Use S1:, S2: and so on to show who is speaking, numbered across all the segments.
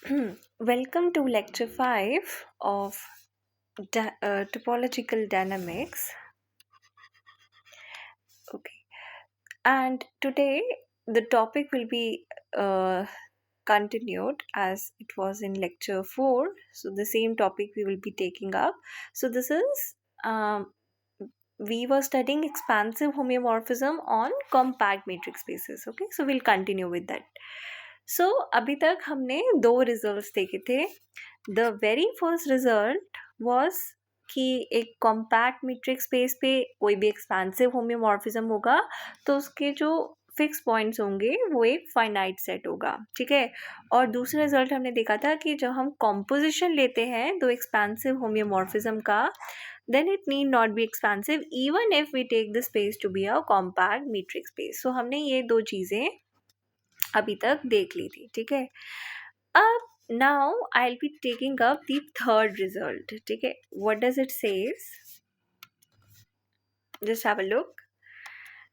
S1: Welcome to lecture 5 of Topological Dynamics. Okay, and today the topic will be continued as it was in lecture 4. So, the same topic we will be taking up. So, this is we were studying expansive homeomorphism on compact matrix spaces. Okay, so we'll continue with that. So, अभी तक हमने दो results देखे थे. The very first result was कि एक compact matrix space पे कोई भी एक्सपेंसिव होम्योमॉर्फिज्म होगा तो उसके जो फिक्स पॉइंट्स होंगे वो एक फाइनाइट सेट होगा. ठीक है. और दूसरा रिजल्ट हमने देखा था कि जब हम कॉम्पोजिशन लेते हैं दो एक्सपेंसिव होम्योमॉर्फिज्म का, then it need not be expansive even if we take the space to be a compact metric space. So हमने ये दो चीज़ें अभी तक देख ली थी. ठीक है. अब now I'll be taking up the third result. ठीक है. What does it says? Just have a look.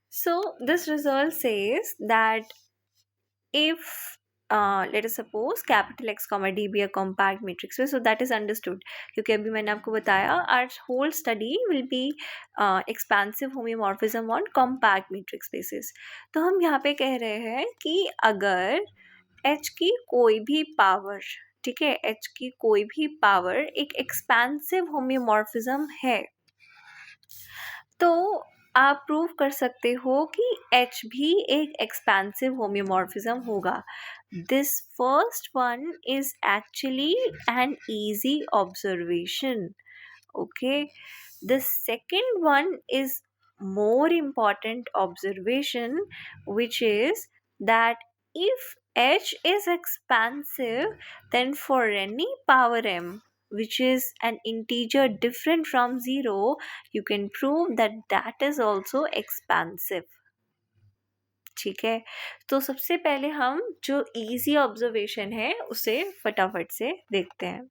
S1: So this result says that if let us suppose capital X comma D be a compact matrix space, so that is understood क्योंकि अभी मैंने आपको बताया our whole study will be expansive homeomorphism on compact matrix spaces. तो हम यहाँ पे कह रहे हैं कि अगर H की कोई भी पावर, ठीक है, H की कोई भी पावर एक एक्सपेंसिव होम्योमॉर्फिज्म है तो आप प्रूव कर सकते हो कि H भी एक एक्सपेंसिव होम्योमॉर्फिज्म होगा. This first one is actually an easy observation. Okay, the second one is more important observation, which is that if H is expansive, then for any power m which is an integer different from 0, you can prove that that is also expansive. ठीक है. तो सबसे पहले हम जो easy observation है उसे फटाफट से देखते हैं.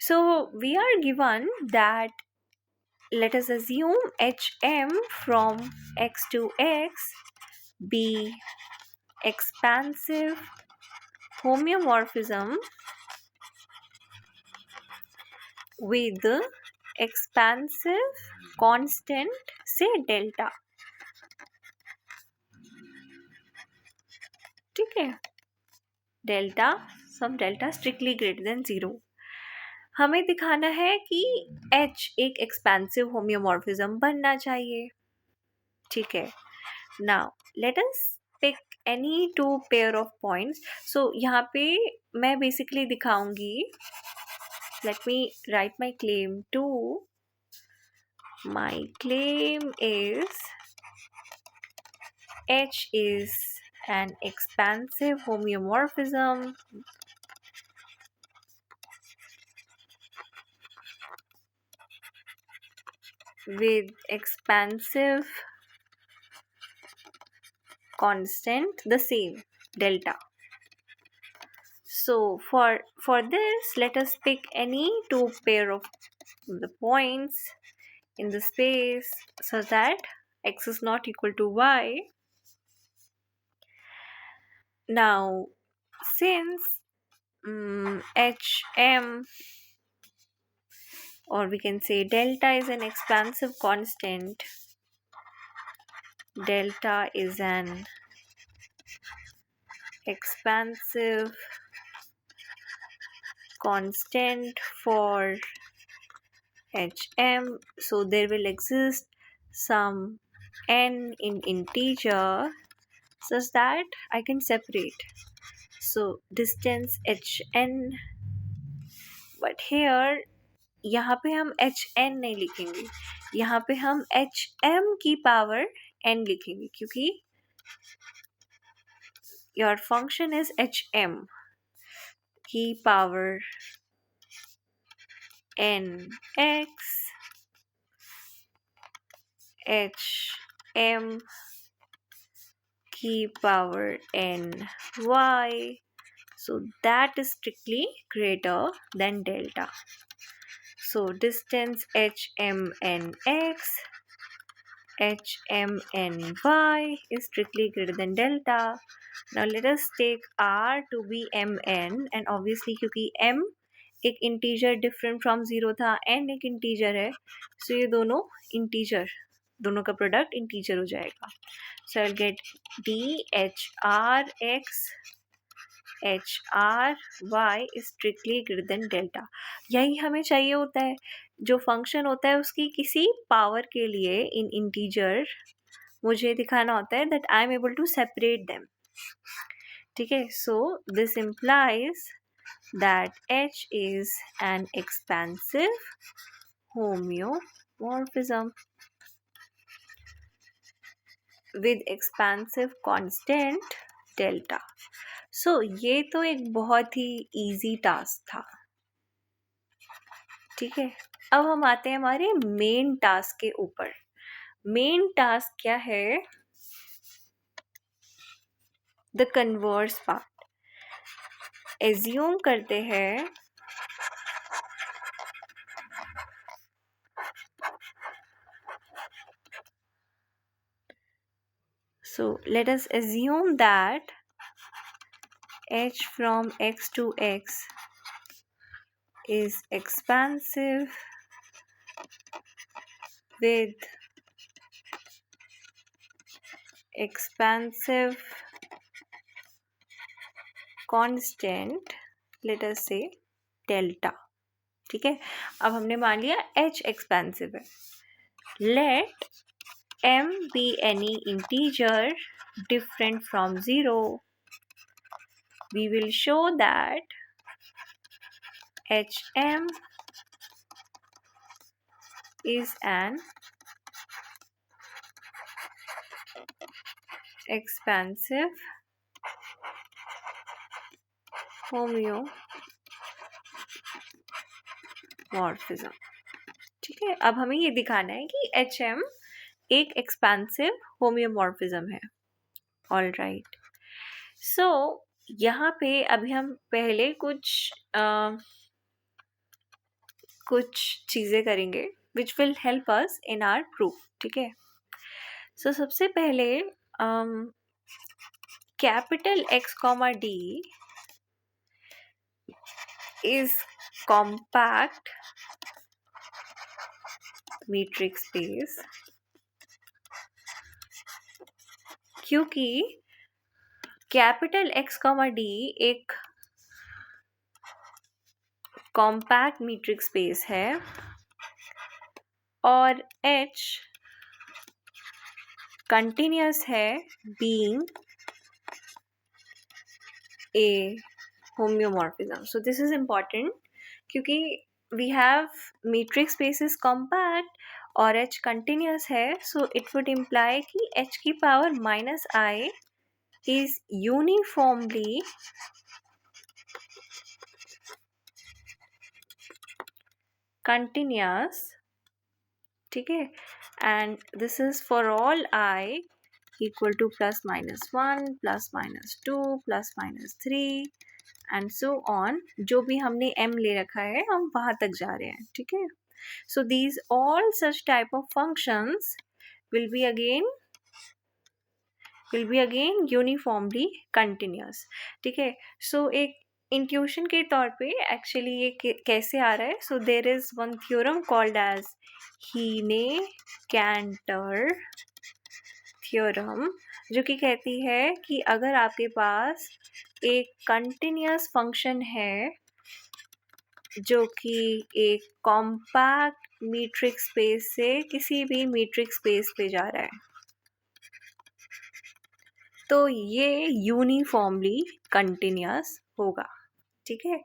S1: So we are given that let us assume Hm from x to x be expansive homeomorphism with expansive constant say delta. ठीक है. डेल्टा सम डेल्टा स्ट्रिक्टली ग्रेटर देन 0. हमें दिखाना है कि H एक एक्सपेंसिव होम्योमॉर्फिज्म बनना चाहिए. ठीक है. Now let us pick any two pair of points. So यहाँ पे मैं बेसिकली दिखाऊंगी. Let me write my claim two. My claim is H is an expansive homeomorphism with expansive constant the same delta. So for this, let us pick any two pair of the points in the space such that x is not equal to y. Now since Hm, or we can say delta, is an expansive constant, delta is an expansive constant for Hm, so there will exist some n in integer such that I can separate. So distance Hn, but here यहाँ पे हम Hn नहीं लिखेंगे, यहाँ पे हम Hm की power n लिखेंगे क्योंकि your function is Hm की पावर n x, Hm की power n y, so that is strictly greater than delta. So distance Hmn x HMNY is strictly greater than delta. Now let us take R to be Mn, and obviously क्योंकि M एक integer different from zero था, n एक integer है, सो ये दोनों integer, दोनों का product integer हो जाएगा. So I get DHRX HRY is strictly greater than delta. यही हमें चाहिए होता है. जो फंक्शन होता है उसकी किसी पावर के लिए इन इंटीजर मुझे दिखाना होता है that I am able to separate them. ठीक है, so this implies that H is an expansive homeomorphism with expansive constant delta. So ये तो एक बहुत ही इजी टास्क था. ठीक है, अब हम आते हैं हमारे मेन टास्क के ऊपर. मेन टास्क क्या है? The converse part. एज्यूम करते हैं so let us assume that H from X to X is expansive with expansive constant, let us say delta. ठीक है, अब हमने मान लिया H expansive है. Let M be any integer different from 0. We will show that HM is an expansive homeomorphism. ठीक है, अब हमें ये दिखाना है कि HM एक एक्सपेंसिव होम्योमॉर्फिज्म है. ऑल राइट, सो यहाँ पे अभी हम पहले कुछ चीज़ें करेंगे which will help us in our proof. ठीक है, सो सबसे पहले capital X, D is compact metric space क्योंकि कैपिटल X, D एक कॉम्पैक्ट मीट्रिक स्पेस है और H कंटिन्यूस है being a homeomorphism. So this is important क्योंकि we have metric space is compact और H कंटिन्यूस है, सो इट वुड इम्प्लाई कि H की power -i is uniformly continuous. ठीक है, and this is for all I equal to ±1 ±2 +-3 and so on. जो भी हमने m ले रखा है हम वहाँ तक जा रहे हैं. ठीक है, so these all such type of functions will be again uniformly continuous. ठीक है, so एक इंट्यूशन के तौर पे एक्चुअली ये कैसे आ रहा है? So there is one theorem called as Heine Cantor theorem जो कि कहती है कि अगर आपके पास एक कंटिन्यूस फंक्शन है जो कि एक कॉम्पैक्ट मीट्रिक स्पेस से किसी भी मीट्रिक स्पेस पे जा रहा है तो ये यूनिफॉर्मली कंटिन्यूस होगा. ठीक है,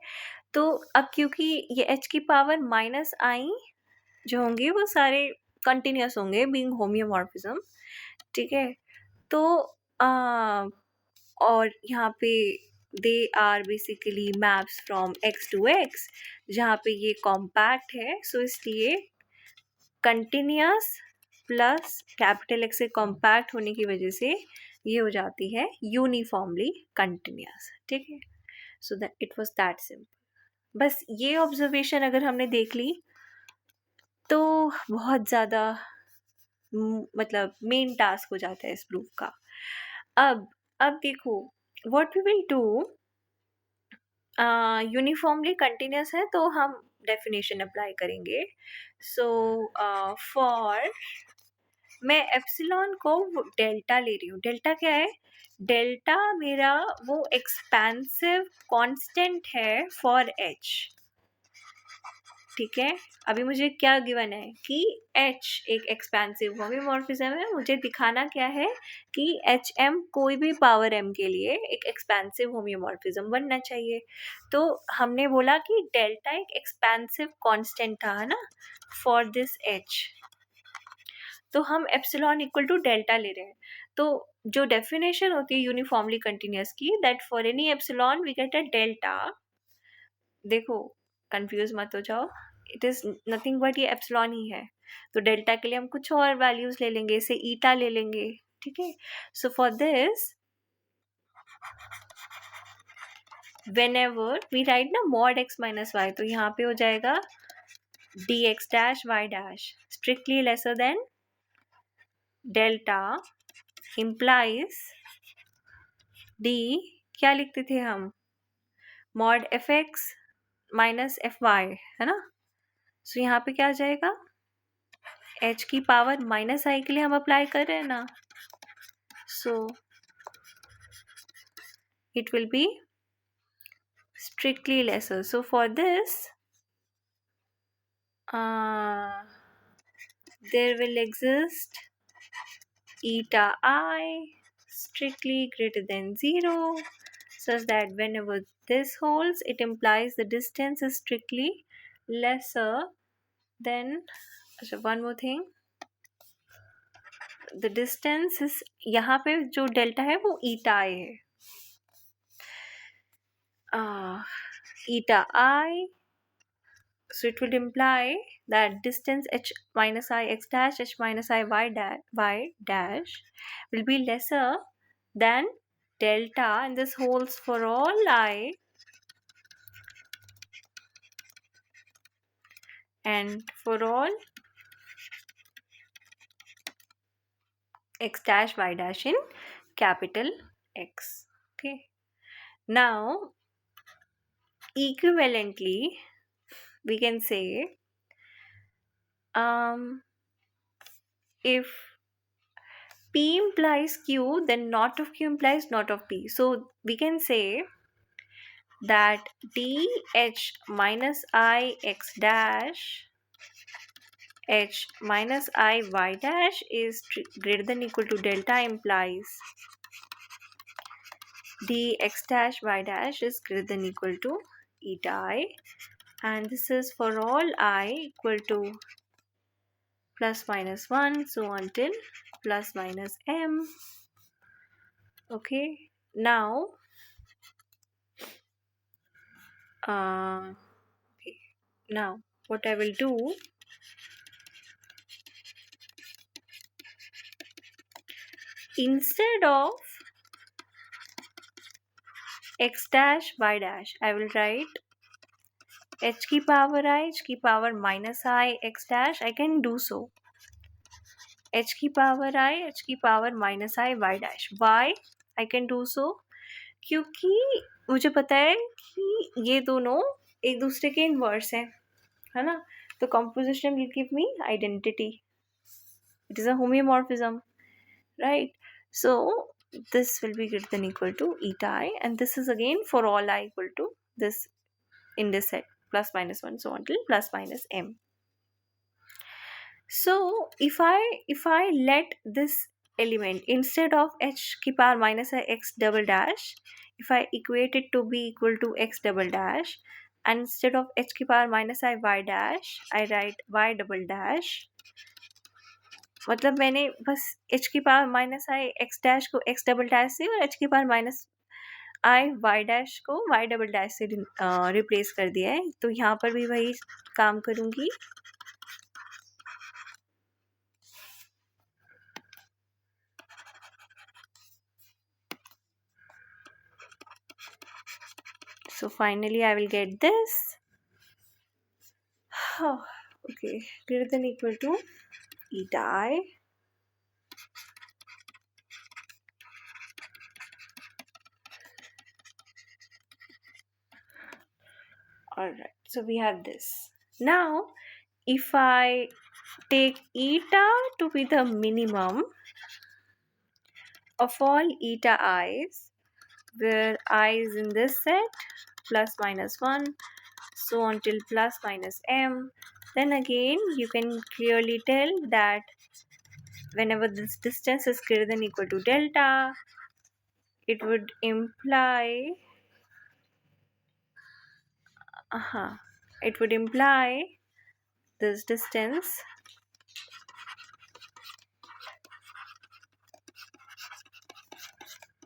S1: तो अब क्योंकि ये h की पावर -i जो होंगे वो सारे कंटिन्यूस होंगे बीइंग होम्योमॉर्फिज्म. ठीक है, तो और यहाँ पे they are basically maps from x to x जहाँ पे ये कॉम्पैक्ट है, सो इसलिए कंटिन्यूस प्लस कैपिटल X से कॉम्पैक्ट होने की वजह से ये हो जाती है यूनिफॉर्मली कंटिन्यूस. ठीक है, so that it was that simple. बस ये ऑब्जर्वेशन अगर हमने देख ली तो बहुत ज़्यादा मतलब मेन टास्क हो जाता है इस प्रूफ का। अब अब देखो what we will do, uniformly continuous है तो हम डेफिनेशन अप्लाई करेंगे। सो फॉर, मैं एप्सिलॉन को डेल्टा ले रही हूँ। डेल्टा क्या है? डेल्टा मेरा वो एक्सपेंसिव कांस्टेंट है फॉर एच। ठीक है, अभी मुझे क्या गिवन है कि H एक एक्सपेंसिव होमोमॉर्फिज्म है। मुझे दिखाना क्या है कि HM कोई भी पावर M के लिए एक एक्सपेंसिव होमोमॉर्फिज्म बनना चाहिए। तो हमने बोला कि डेल्टा एक एक्सपेंसिव कांस्टेंट था, है ना, फॉर दिस H। तो हम एप्सिलॉन इक्वल टू डेल्टा ले रहे हैं। तो जो डेफिनेशन होती है यूनिफॉर्मली कंटिन्यूअस की, that for any epsilon we get a delta. देखो कंफ्यूज मत हो जाओ, इट इज नथिंग बट ये एप्सिलॉन ही है। तो डेल्टा के लिए हम कुछ और वैल्यूज ले लेंगे, इसे ईटा ले लेंगे। ठीक है, so for this whenever we write ना mod x minus y, तो यहाँ पे हो जाएगा dx dash y dash strictly lesser than delta implies d, क्या लिखते थे हम, mod fx minus fy, है ना। सो यहाँ पे क्या आ जाएगा, h की पावर माइनस आई के लिए हम अप्लाई कर रहे हैं ना, सो it will be strictly lesser. So for this there will exist eta I strictly greater than 0, such that whenever this holds, it implies the distance is strictly lesser than, one more thing, the distance is, यहाँ पे जो delta है वो eta I है, eta I, so it will imply that distance h minus I x dash h minus I y dash will be lesser than delta, and this holds for all I and for all x dash y dash in capital X. Okay, now equivalently we can say if P implies Q, then not of Q implies not of P. So we can say that dh minus I x dash h minus I y dash is greater than or equal to delta implies dx dash y dash is greater than or equal to eta I, and this is for all I equal to plus minus 1, so until plus minus m. Okay, now now what I will do, instead of x dash y dash, I will write h की power I, h की power minus I x dash. I can do so, h की power I, h की power minus I y dash. Why I can do so? क्योंकि मुझे पता है कि ये दोनों एक दूसरे के इनवर्स हैं, है ना। तो composition will give me identity. It is a homeomorphism, right? So this will be greater than or equal to eta I, and this is again for all I equal to this in this set, plus minus 1, so until plus minus m. So if I let this element, instead of h की power minus x double dash, if I equate it to be equal to x double dash, and instead of h की power minus I y dash, I write y double dash. मतलब मैंने बस h की power minus आई x dash को x double dash से और h की power minus आई y dash को y डबल डैश से रिप्लेस कर दिया है। तो यहाँ पर भी वही काम करूँगी। So finally I will get this. Okay, greater than or equal to eta I, Alright, so we have this. Now, if I take eta to be the minimum of all eta i's, where I is in this set, plus minus 1, so on till plus minus m, then again you can clearly tell that whenever this distance is greater than equal to delta, it would imply it would imply this distance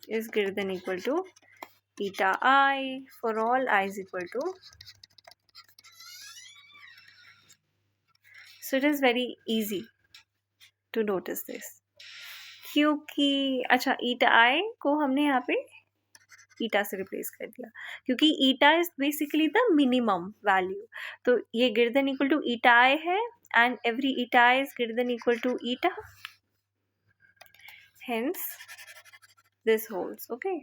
S1: is greater than equal to eta I for all I is equal to. So it is very easy to notice this, क्योंकि अच्छा eta I को हमने यहाँ पे ईटा से replace कर दिया, क्योंकि eta is basically the minimum value. तो ये greater than equal to eta I है, and every eta I is greater than equal to eta, hence this holds. Okay,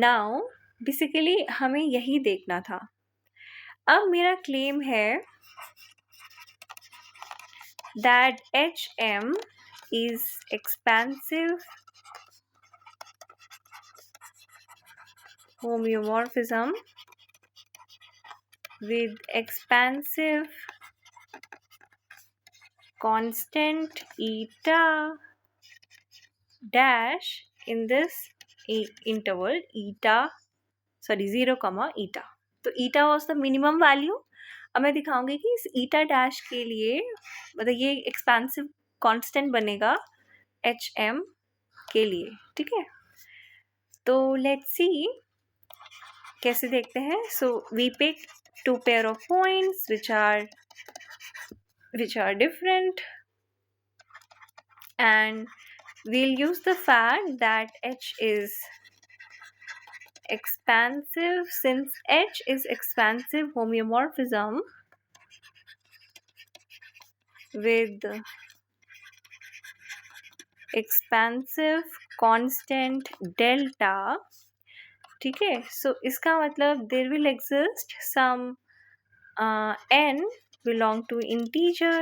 S1: now basically हमें यही देखना था. अब मेरा क्लेम है that H M is expansive homeomorphism with expansive constant eta dash in this interval eta 0 eta. तो eta was the minimum value. अब मैं दिखाऊंगी कि इस eta dash के लिए मतलब ये एक्सपेंसिव कांस्टेंट बनेगा एच एम के लिए. ठीक है, तो लेट्स सी कैसे देखते हैं. So we pick two pair of points which are different, and we'll use the fact that H is expansive. Since H is expansive homeomorphism with expansive constant delta, ठीक है, so इसका मतलब there will exist some n belong to integer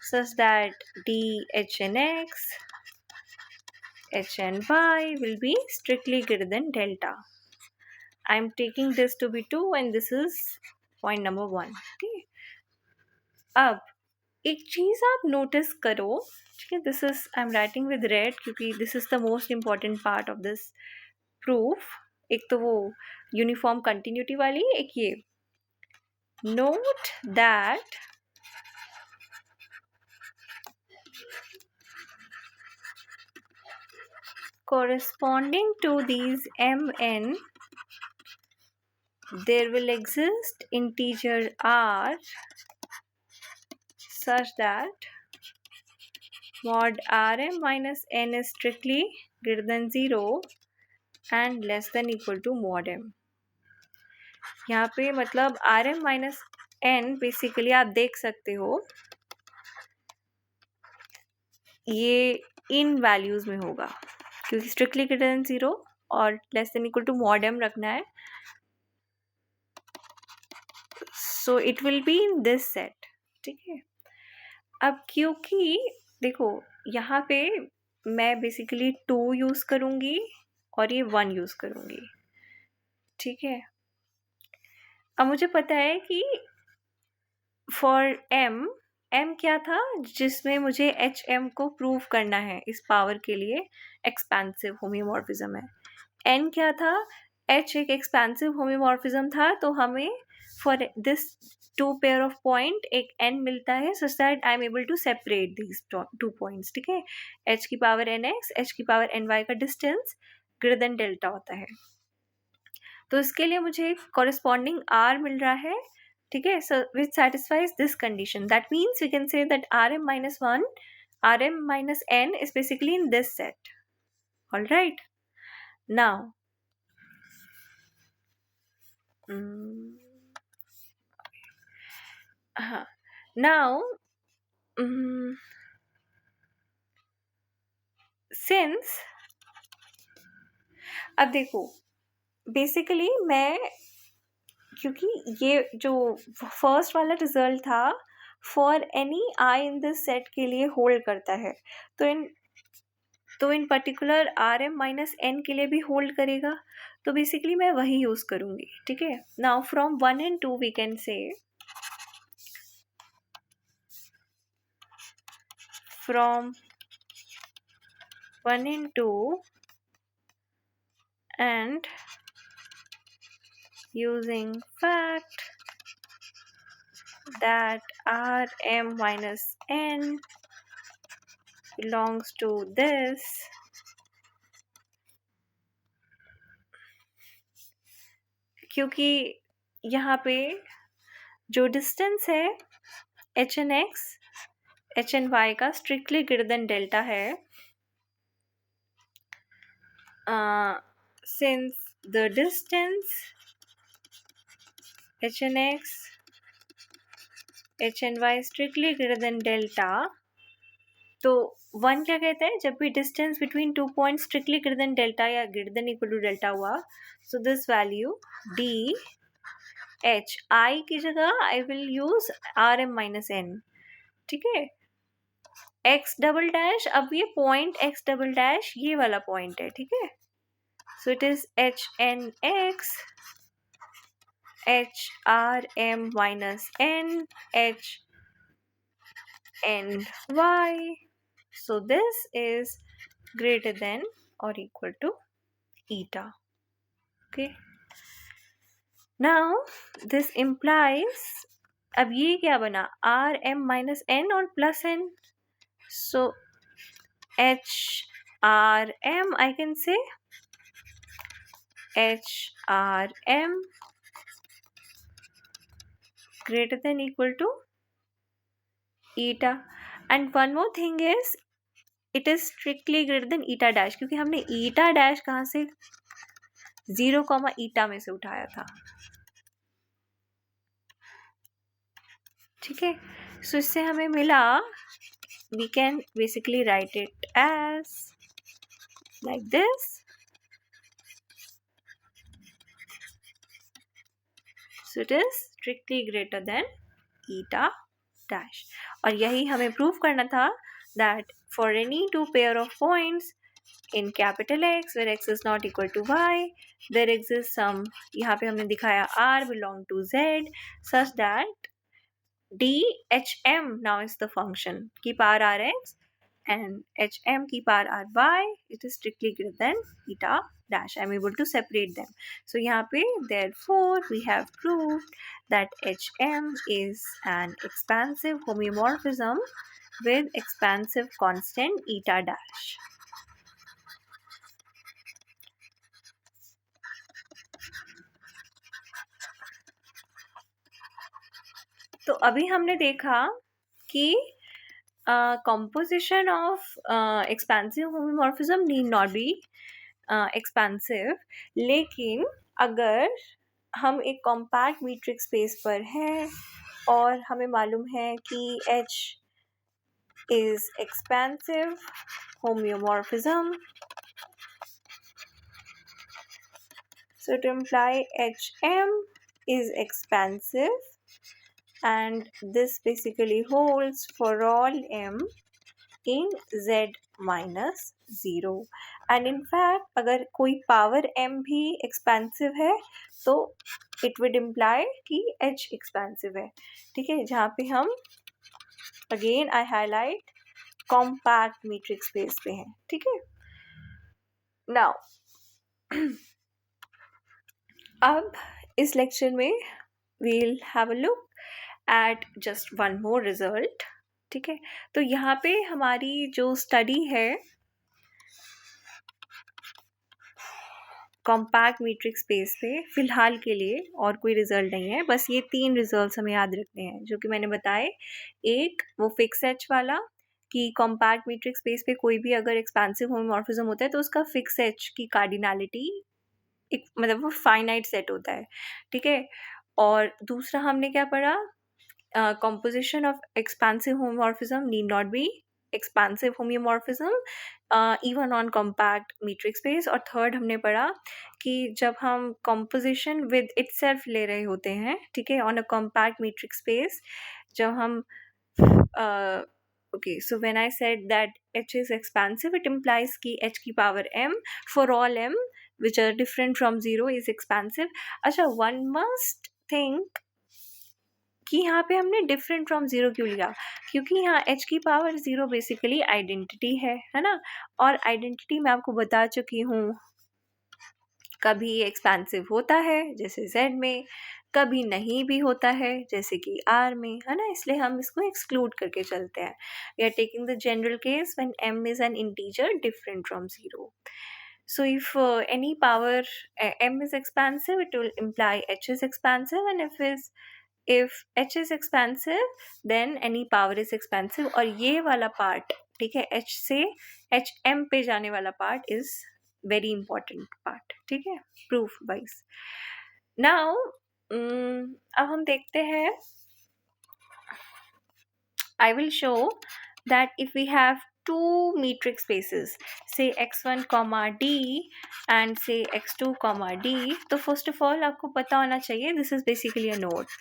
S1: such that d h n x h and y will be strictly greater than delta. I am taking this to be 2 and this is point number 1. Okay, अब एक चीज आप notice करो. ठीक है, this is I am writing with red क्योंकि this is the most important part of this proof. एक तो वो यूनिफॉर्म कंटिन्यूटी वाली, एक ये note that corresponding to these mn there will exist integer r such that mod rm minus n is strictly greater than 0 and less than equal to mod m. यहाँ पे मतलब rm minus n basically आप देख सकते हो ये इन values में होगा क्योंकि स्ट्रिक्टली ग्रेटर देन 0 और less than equal to mod m रखना है. So it will be in this set. ठीक है, अब क्योंकि देखो यहाँ पे मैं बेसिकली 2 यूज़ करूँगी और ये 1 यूज़ करूँगी. ठीक है, अब मुझे पता है कि फॉर m क्या था जिसमें मुझे एच एम को प्रूव करना है इस पावर के लिए, एक्सपेंसिव होमियोमॉर्फिज्म है. n क्या था, h एक एक्सपेंसिव होमियोमॉर्फिज्म था, तो हमें for this 2 pair of point एक n मिलता है such that I am able to separate these 2 points. ठीक है, h की पावर nx h की पावर ny का डिस्टेंस ग्रेटर देन डेल्टा होता है, तो इसके लिए मुझे कॉरेस्पॉन्डिंग r मिल रहा है. ठीक है, so which satisfies this condition. That means we can say that rm minus 1 rm minus n is basically in this set. All right, now since अब देखो बेसिकली मैं क्योंकि ये जो फर्स्ट वाला रिजल्ट था for any I in this set के लिए होल्ड करता है, तो in particular R M minus N के लिए भी होल्ड करेगा, तो बेसिकली मैं वही यूज़ करूँगी. ठीक है. Now from 1 and 2 we can say from 1 and 2 and using fact that Rm minus n belongs to this, क्योंकि यहाँ पे जो डिस्टेंस है H N X H N Y का स्ट्रिक्टली ग्रेटर देन डेल्टा है, since the distance H N X H N Y strictly greater than delta, तो 1 क्या कहता है, जब भी distance between 2 point strictly greater than delta या greater than equal to delta हुआ, so this value D H I की जगह I will use R M minus N. ठीक है. एक्स डबल डैश, अब ये पॉइंट एक्स डबल डैश ये वाला पॉइंट है. ठीक है. So it is H N X H R M minus N H N Y. So this is greater than or equal to eta. Okay. Now this implies, अब ये क्या बना, R M minus N और plus N, so H R M I can say H R M greater than equal to eta. And one more thing is it is strictly greater than eta dash, क्योंकि हमने eta dash कहाँ से 0, eta में से उठाया था. ठीक है. सो इससे हमें मिला, we can basically write it as like this. So it is strictly greater than eta dash. और यही हमें प्रूव करना था that for any two pair of points in capital X where x is not equal to y, there exists some, यहाँ पे हमने दिखाया r belong to z such that dhm now is the function keep r rx and hm keep r ry, it is strictly greater than eta dash. I'm able to separate them. So यहाँ पे therefore we have proved that hm is an expansive homeomorphism with expansive constant eta dash. तो अभी हमने देखा कि composition of expansive homomorphism need not be expansive, लेकिन अगर हम एक कॉम्पैक्ट मीट्रिक स्पेस पर हैं और हमें मालूम है कि H is expansive homeomorphism, so to imply HM is expansive and this basically holds for all m in z minus 0. and in fact अगर कोई पावर m भी expansive है तो it would imply कि h expansive है. ठीक है. जहाँ पे हम again I highlight compact metric space पे हैं. ठीक है. now अब इस लेक्चर में we'll have a look at just one more result. ठीक है. तो यहाँ पे हमारी जो स्टडी है कॉम्पैक्ट मीट्रिक स्पेस पे फिलहाल के लिए और कोई रिजल्ट नहीं है, बस ये 3 रिजल्ट्स हमें याद रखने हैं जो कि मैंने बताए. एक वो फिक्स एच वाला कि कॉम्पैक्ट मीट्रिक स्पेस पे कोई भी अगर एक्सपेंसिव होमोमॉर्फिज्म होता है तो उसका फिक्स एच की कार्डिनैलिटी एक मतलब वो फाइनाइट सेट होता है. ठीक है. और दूसरा हमने क्या पढ़ा, composition of expansive homomorphism need not be expansive homeomorphism even on compact metric space. और थर्ड हमने पढ़ा कि जब हम composition with itself ले रहे होते हैं, ठीक है, on a compact metric space, जब हम okay, so when I said that H is expansive, it implies कि H की power m for all m which are different from 0 is expansive. अच्छा, one must think कि यहाँ पे हमने different from zero क्यों लिया, क्योंकि यहाँ h की पावर 0 बेसिकली आइडेंटिटी है ना, और आइडेंटिटी मैं आपको बता चुकी हूँ कभी एक्सपेंसिव होता है जैसे z में, कभी नहीं भी होता है जैसे कि r में, है ना, इसलिए हम इसको एक्सक्लूड करके चलते हैं. We are taking the general case when m is an integer different from 0. So if any power m is expansive, it will imply h is expansive, and if h is expansive, then any power is expansive. और ये वाला part, ठीक है, h से h m पे जाने वाला part is very important part, ठीक है, proof wise. Now अब हम देखते हैं, I will show that if we have two metric spaces, say x1 comma d and say x2 comma d, तो first of all आपको पता होना चाहिए, this is basically a node,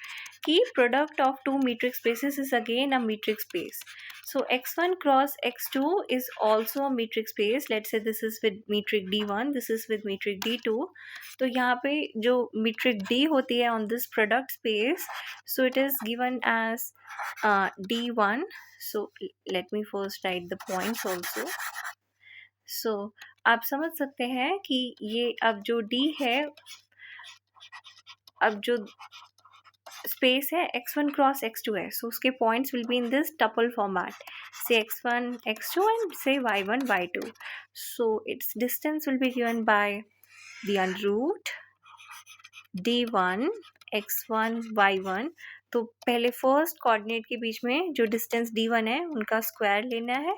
S1: कि product of two metric spaces is again a metric space. So x1 cross x2 is also a metric space. Let's say this is with metric d1, this is with metric d2. तो यहाँ पे जो metric d होती है on this product space, so it is given as d1. So let me first write the points also. So आप समझ सकते हैं कि ये अब जो d है, अब जो स्पेस है x1 क्रॉस x2 है, so उसके points will be in this tuple format, say x1 x2 and say y1 y2. So its distance will be given by the under root d1 x1 y1. तो पहले first coordinate के बीच में जो distance d1 है उनका square लेना है,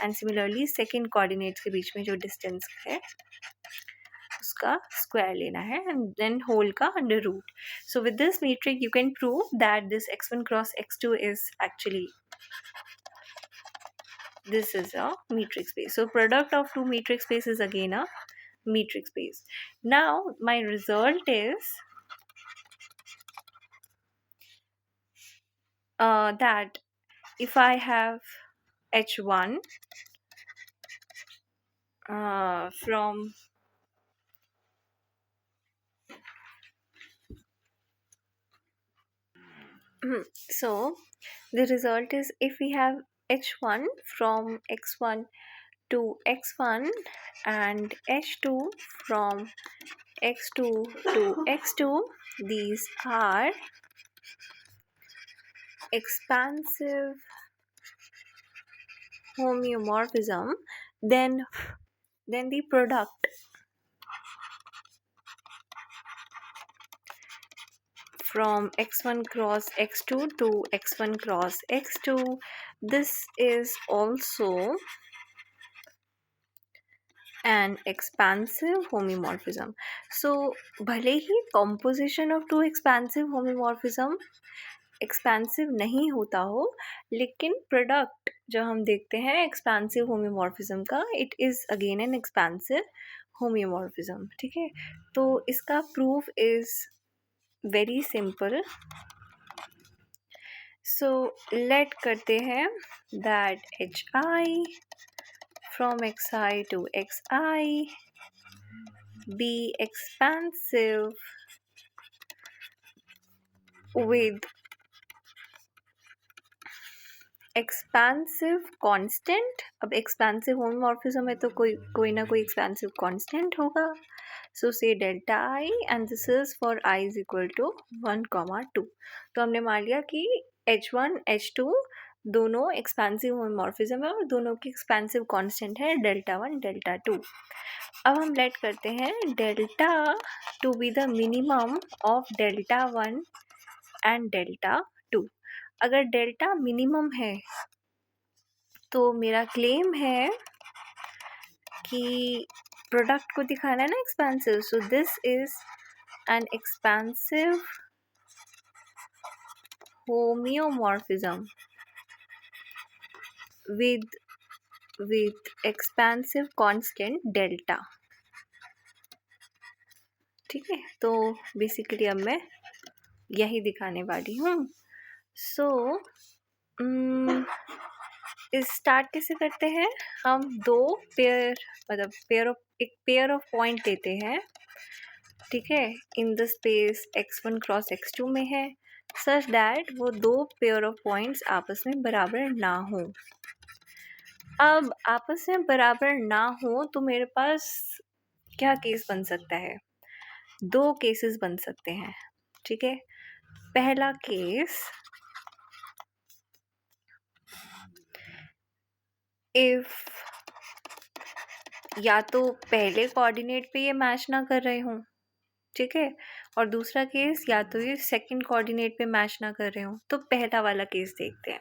S1: and similarly second coordinates के बीच में जो डिस्टेंस है उसका स्क्वायर लेना है, एंड देन होल का under root. So with this metric you can prove that this x1 cross x2 is actually, this is a metric space. So product of two metric space is again a metric space. Now my result is that if I have h1 from so the result is if we have h1 from x1 to x1 and h2 from x2 to x2, these are expansive homeomorphism, then the product from x1 cross x2 to x1 cross x2, this is also an expansive homeomorphism. So भले ही composition of two expansive homeomorphism expensive नहीं होता हो, लेकिन product जो हम देखते हैं expansive homeomorphism का, it is again an expansive homeomorphism, ठीक है. तो इसका proof is very simple. So let करते हैं that H I from X I to X I be expansive with expansive constant. अब एक्सपेंसिव होमोमॉर्फिज्म है तो कोई ना कोई एक्सपेंसिव कांस्टेंट होगा. So say delta I and this is for I is equal to 1,2. तो हमने मान लिया कि h1 h2 दोनों एक्सपेंसिव होमोमॉर्फिज्म है और दोनों की एक्सपेंसिव कांस्टेंट है डेल्टा 1 डेल्टा 2. अब हम लेट करते हैं delta to be the minimum of delta 1 and delta 2. अगर डेल्टा मिनिमम है तो मेरा क्लेम है कि प्रोडक्ट को दिखाना है ना expansive. So this is an expansive homeomorphism with with expansive constant delta. ठीक है, तो बेसिकली अब मैं यही दिखाने वाली हूँ. सो स्टार्ट कैसे करते हैं. हम दो पेयर मतलब एक पेयर ऑफ पॉइंट लेते हैं. ठीक है, in the space x1 cross x2 में है, सच दैट वो दो पेयर ऑफ पॉइंट्स आपस में बराबर ना हो. अब आपस में बराबर ना हो तो मेरे पास क्या केस बन सकता है. दो केसेस बन सकते हैं. ठीक है, पहला केस, इफ या तो पहले कोऑर्डिनेट पे ये मैच ना कर रहे हों. ठीक है, और दूसरा केस या तो ये सेकंड कोऑर्डिनेट पे मैच ना कर रहे हो. तो पहला वाला केस देखते हैं.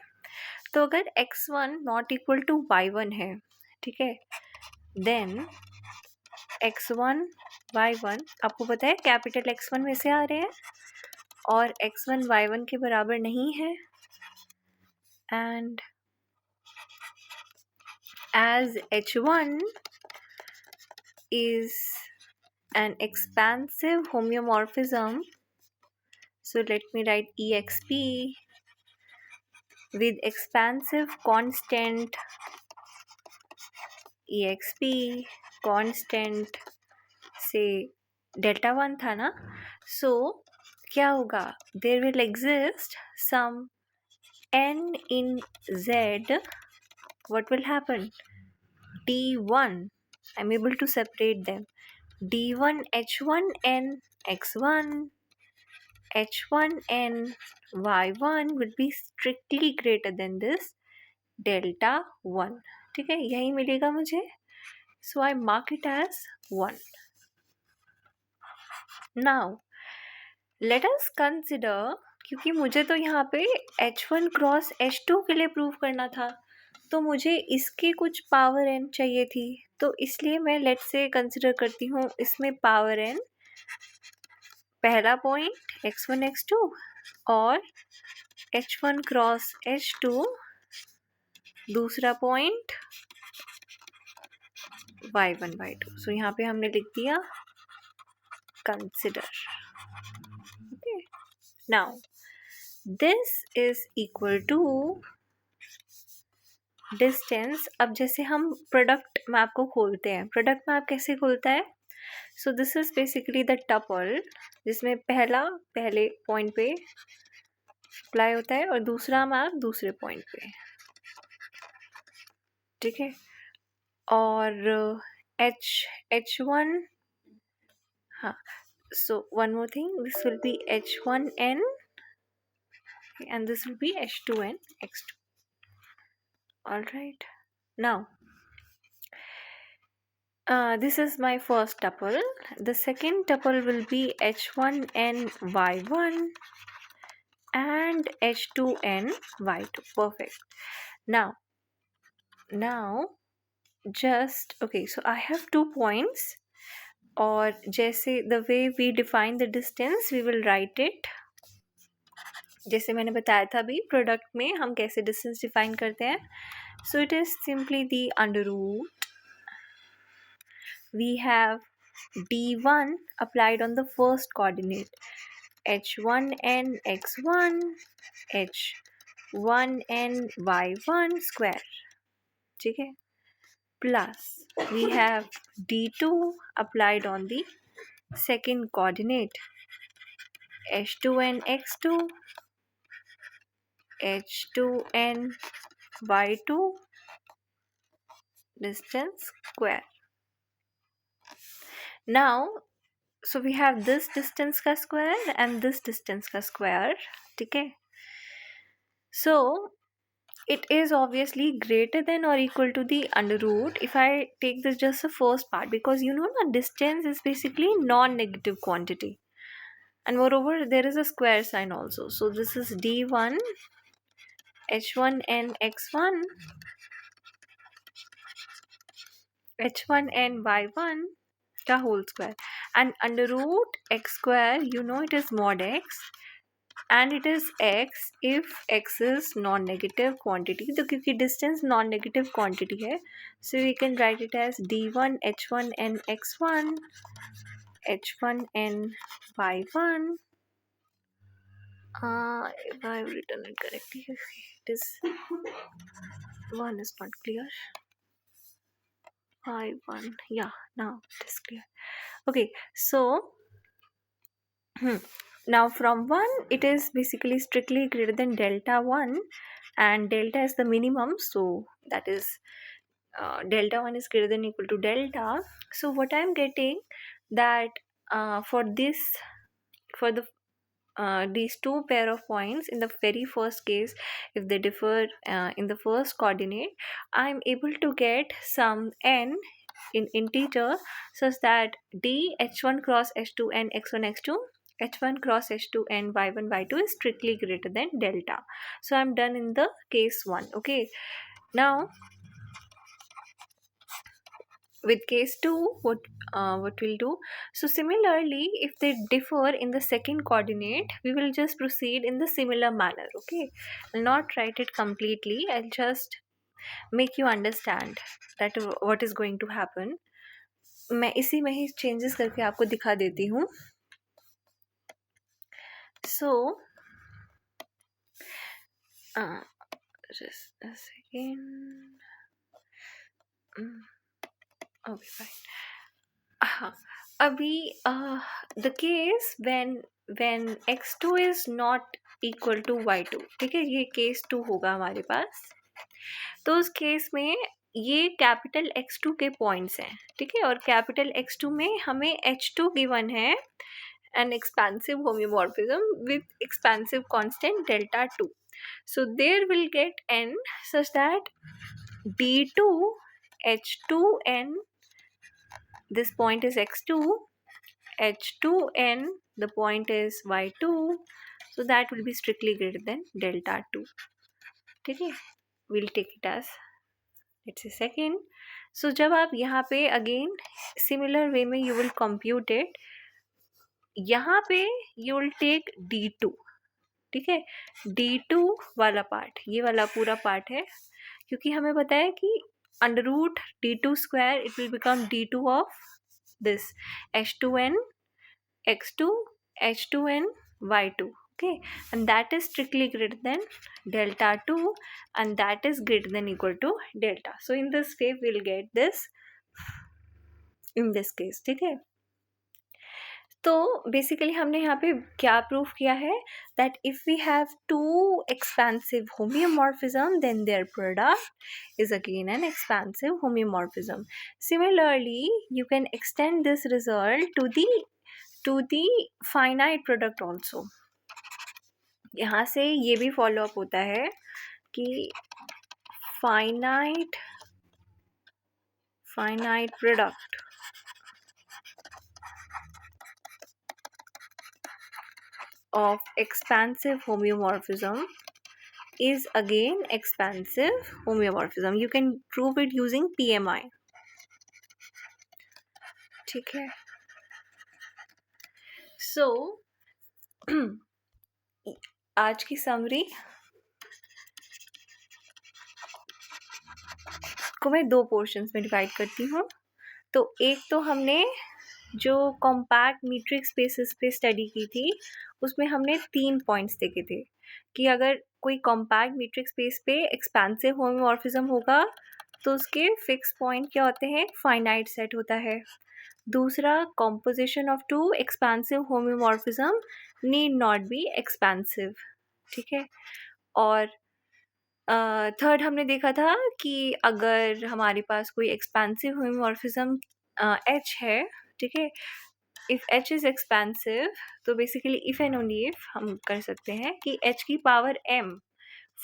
S1: तो अगर x1 not equal to y1 है, ठीक है, देन x1 y1 आपको पता है कैपिटल x1 में से आ रहे हैं और x1 y1 के बराबर नहीं है. And as h1 is an expansive homeomorphism, so let me write exp with expansive constant exp constant say delta 1 था ना. सो क्या होगा, there will exist some n in z. what will happen, d1, I'm able to separate them, d1 h1 n x1 h1 n y1 will be strictly greater than this delta 1. ठीक है, यही मिलेगा मुझे. So I mark it as 1. Now let us consider, क्योंकि मुझे तो यहाँ पे h1 क्रॉस h2 के लिए प्रूव करना था, तो मुझे इसकी कुछ पावर n चाहिए थी. तो इसलिए मैं लेट से कंसिडर करती हूँ इसमें पावर n, पहला पॉइंट x1 x2 और h1 क्रॉस h2 दूसरा पॉइंट y1 y2. सो यहाँ पे हमने लिख दिया consider. Okay, now this is equal to distance. अब जैसे हम प्रोडक्ट मैप को खोलते हैं, प्रोडक्ट मैप कैसे खोलता है. So this is basically the tuple जिसमें पहले पॉइंट पे अप्लाई होता है और दूसरा मैप दूसरे पॉइंट पे. ठीक है, और h1, हाँ, so one more thing, this will be h1n and this will be h2n x2. all right, now this is my first tuple. The second tuple will be h1n y1 and h2n y2. perfect. now just okay, so I have 2 points, और जैसे the way we define the distance we will write it. जैसे मैंने बताया था अभी product में हम कैसे डिस्टेंस डिफाइन करते हैं. So it is simply the under root, we have d1 applied on the first coordinate h1n x1 h1n y1 square. ठीक है, plus we have d2 applied on the second coordinate h2n x2 h2n y2 distance square. now so we have this distance का square and this distance का square. ठीक है, so it is obviously greater than or equal to the under root if I take this just the first part, because you know the distance is basically non-negative quantity, and moreover there is a square sign also. So this is d1 h1n x1 h1n y1 का whole square, and under root x square, you know it is mod x, and it is x if x is non-negative quantity. तो क्योंकि distance non-negative quantity है, so we can write it as d1 h1 n x1 h1 n y1. If I have written it correctly, it is one is not clear. y1, yeah, now it is clear. Okay, so now from 1 it is basically strictly greater than delta 1, and delta is the minimum, so that is delta 1 is greater than equal to delta. So what I'm getting that for this, for the these two pair of points in the very first case, if they differ in the first coordinate, I'm able to get some n in integer such that d h1 cross h2 and x1 x2 h1 cross h2 and y1 y2 is strictly greater than delta. So I'm done in the case 1. Okay, now with case 2, what we'll do, so similarly if they differ in the second coordinate, we will just proceed in the similar manner. Okay, I'll not write it completely, I'll just make you understand that what is going to happen. मैं इसी में ही changes करके आपको दिखा देती हूँ. So just a second. Okay, fine. अभी the case when x2 is not equal to y2, ठीक है, ये केस 2 होगा हमारे पास. तो उस केस में ये कैपिटल x2 के पॉइंट्स हैं, ठीक है, और कैपिटल x2 में हमें h2 गिवन है, an expansive homeomorphism with expansive constant delta 2. So there will get n such that d2 h2n, this point is x2, h2n, the point is y2, so that will be strictly greater than delta 2. Okay, we'll take it as, let's say, second. So जब आप यहाँ पे again similar way में you will compute it, यहाँ पे you will take d2, ठीक है, d2 वाला पार्ट, ये वाला पूरा पार्ट है, क्योंकि हमें पता है कि under root d2 square it will become d2 of this h2n x2 h2n y2. Okay, and that is strictly greater than delta 2, and that is greater than equal to delta. So in this way we'll get this in this case. ठीक है, तो basically हमने यहाँ पे क्या proof किया है, that if we have two expansive homeomorphism then their product is again an expansive homeomorphism. Similarly you can extend this result to the finite product also. यहाँ से ये भी फॉलो अप होता है कि finite product of expansive homeomorphism is again expansive homeomorphism. You can prove it using PMI. ठीक है, so आज की समरी को मैं दो पोर्शंस में डिवाइड करती हूँ. तो एक तो हमने जो कॉम्पैक्ट मीट्रिक स्पेसेस पे स्टडी की थी, उसमें हमने 3 पॉइंट्स देखे थे कि अगर कोई कॉम्पैक्ट मीट्रिक स्पेस पे एक्सपेंसिव होमोमॉर्फिज्म होगा तो उसके फिक्स पॉइंट क्या होते हैं, फाइनाइट सेट होता है. दूसरा, composition of too expensive homomorphism need not be expensive. ठीक है, और थर्ड हमने देखा था कि अगर हमारे पास कोई एक्सपेंसिव होमोमॉर्फिज्म H है, ठीक है, इफ H इज एक्सपेंसिव, तो basically if and only if हम कर सकते हैं कि H की power m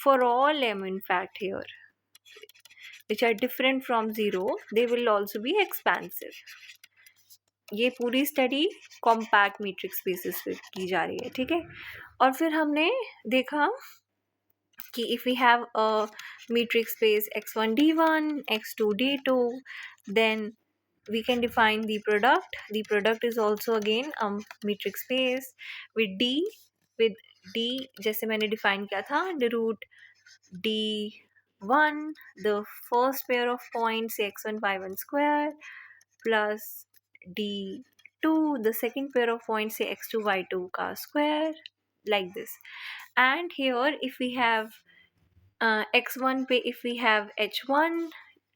S1: for all m in fact here which are different from 0 they will also be expansive. ये पूरी स्टडी कॉम्पैक्ट मीट्रिक स्पेसेस पे की जा रही है. ठीक है, और फिर हमने देखा कि if we have a metric space x1 d1 x2 d2, then we can define the product. The product is also again a metric space with D जैसे मैंने डिफाइन किया था, the root D1, the first pair of points x1 y1 square, plus D2, the second pair of points x2 y2 का square, like this. And here if we have x1 पे if we have h1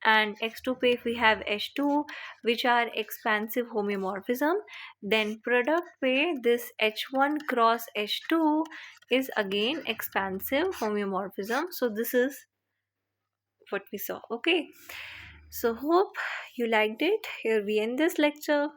S1: and x2 पे if we have h2, which are expansive homeomorphism, then product पे this h1 cross h2 is again expansive homeomorphism. So this is what we saw. Okay, so hope you liked it. Here we end this lecture.